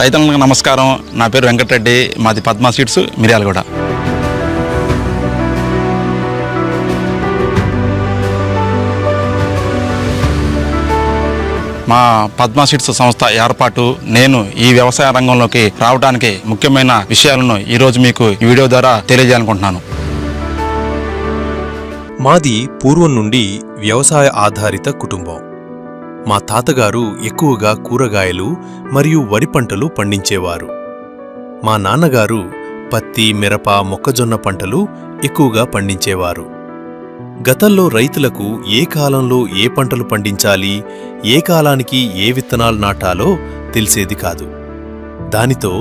రైతులకు నమస్కారం. నా పేరు వెంకటరెడ్డి, మాది పద్మా సీడ్స్, మిర్యాలగూడ. మా పద్మా సీడ్స్ సంస్థ ఏర్పాటు, నేను ఈ వ్యవసాయ రంగంలోకి రావడానికి ముఖ్యమైన విషయాలను ఈరోజు మీకు ఈ వీడియో ద్వారా తెలియజేయాలనుకుంటున్నాను. మాది పూర్వం నుండి వ్యవసాయ ఆధారిత కుటుంబం. మా తాతగారు ఎక్కువగా కూరగాయలు మరియు వరి పంటలు పండించేవారు. మా నాన్నగారు పత్తి, మిరప, మొక్కజొన్న పంటలు ఎక్కువగా పండించేవారు. గతంలో రైతులకు ఏ కాలంలో ఏ పంటలు పండించాలి, ఏ కాలానికి ఏ విత్తనాలు నాటాలో తెలిసేది కాదు. దానితో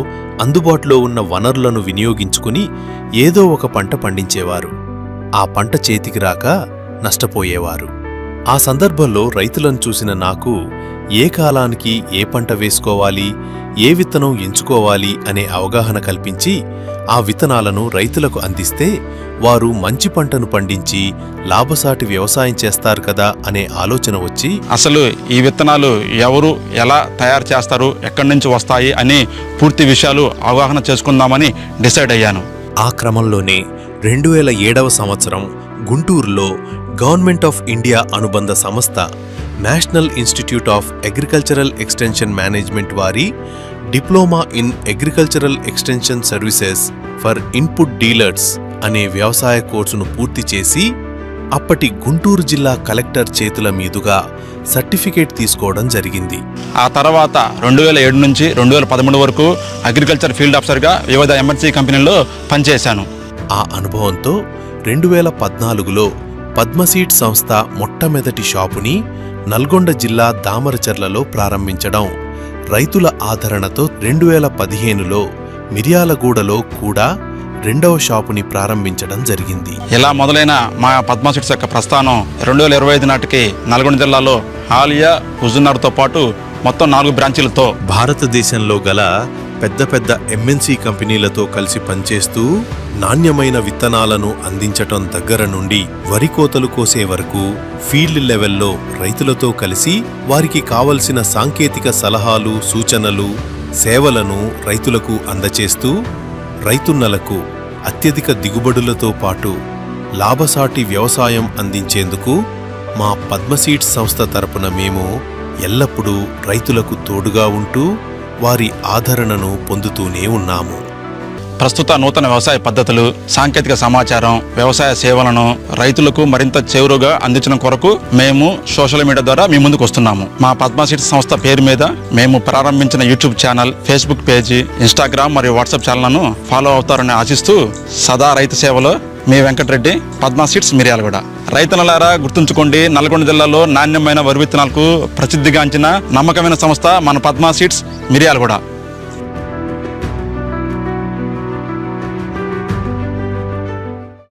అందుబాటులో ఉన్న వనరులను వినియోగించుకుని ఏదో ఒక పంట పండించేవారు. ఆ పంట చేతికి రాక నష్టపోయేవారు. ఆ సందర్భంలో రైతులను చూసిన నాకు ఏ కాలానికి ఏ పంట వేసుకోవాలి, ఏ విత్తనం ఎంచుకోవాలి అనే అవగాహన కల్పించి ఆ విత్తనాలను రైతులకు అందిస్తే వారు మంచి పంటను పండించి లాభసాటి వ్యవసాయం చేస్తారు కదా అనే ఆలోచన వచ్చి, అసలు ఈ విత్తనాలు ఎవరు ఎలా తయారు చేస్తారు, ఎక్కడి నుంచి వస్తాయి అని పూర్తి విషయాలు అవగాహన చేసుకుందామని డిసైడ్ అయ్యాను. ఆ క్రమంలోనే 2007వ సంవత్సరం గుంటూరులో గవర్నమెంట్ ఆఫ్ ఇండియా అనుబంధ సంస్థ national institute of agricultural extension management వారి diploma in agricultural extension services for input dealers అనే వ్యవసాయ కోర్సును పూర్తి చేసి అప్పటి గుంటూరు జిల్లా కలెక్టర్ చేతుల మీదుగా సర్టిఫికేట్ తీసుకోవడం జరిగింది. ఆ తర్వాత 2007 నుంచి 2013 వరకు అగ్రికల్చర్ ఫీల్డ్ ఆఫీసర్గా వివిధ ఎంఎన్సీ కంపెనీల్లో పనిచేశాను. ఆ అనుభవంతో 2014లో పద్మసీడ్ సంస్థ మొట్టమొదటి షాపుని నల్గొండ జిల్లా దామరచర్లలో ప్రారంభించడం, రైతుల ఆదరణతో 2015లో మిర్యాలగూడలో కూడా రెండవ షాపుని ప్రారంభించడం జరిగింది. ఇలా మొదలైన మా పద్మా సీడ్స్ యొక్క ప్రస్థానం 2025 నాటికి నల్గొండ జిల్లాలో హాలియా, హుజూర్నగర్తో పాటు మొత్తం 4 బ్రాంచీలతో భారతదేశంలో గల పెద్ద పెద్ద ఎంఎన్సీ కంపెనీలతో కలిసి పనిచేస్తూ నాణ్యమైన విత్తనాలను అందించటం దగ్గర నుండి వరి కోతలు కోసే వరకు ఫీల్డ్ లెవెల్లో రైతులతో కలిసి వారికి కావలసిన సాంకేతిక సలహాలు, సూచనలు, సేవలను రైతులకు అందచేస్తూ రైతున్నలకు అత్యధిక దిగుబడులతో పాటు లాభసాటి వ్యవసాయం అందించేందుకు మా పద్మసీడ్స్ సంస్థ తరపున మేము ఎల్లప్పుడూ రైతులకు తోడుగా ఉంటూ వారి ఆదరణను పొందుతూనే ఉన్నాము. ప్రస్తుత నూతన వ్యవసాయ పద్ధతులు, సాంకేతిక సమాచారం, వ్యవసాయ సేవలను రైతులకు మరింత చేరువగా అందించడం కొరకు మేము సోషల్ మీడియా ద్వారా మీ ముందుకు వస్తున్నాము. మా పద్మా సీడ్స్ సంస్థ పేరు మీద మేము ప్రారంభించిన YouTube channel, Facebook page, Instagram మరియు వాట్సాప్ ఛానళ్లను ఫాలో అవుతారని ఆశిస్తూ సదా రైతు సేవలో మీ వెంకటరెడ్డి, పద్మా సీడ్స్, మిర్యాలగూడ. రైతులారా గుర్తుంచుకోండి, నల్గొండ జిల్లాలో నాణ్యమైన వరి విత్తనాలకు ప్రసిద్ధిగాంచిన నమ్మకమైన సంస్థ మన పద్మా సీడ్స్, మిర్యాలగూడ.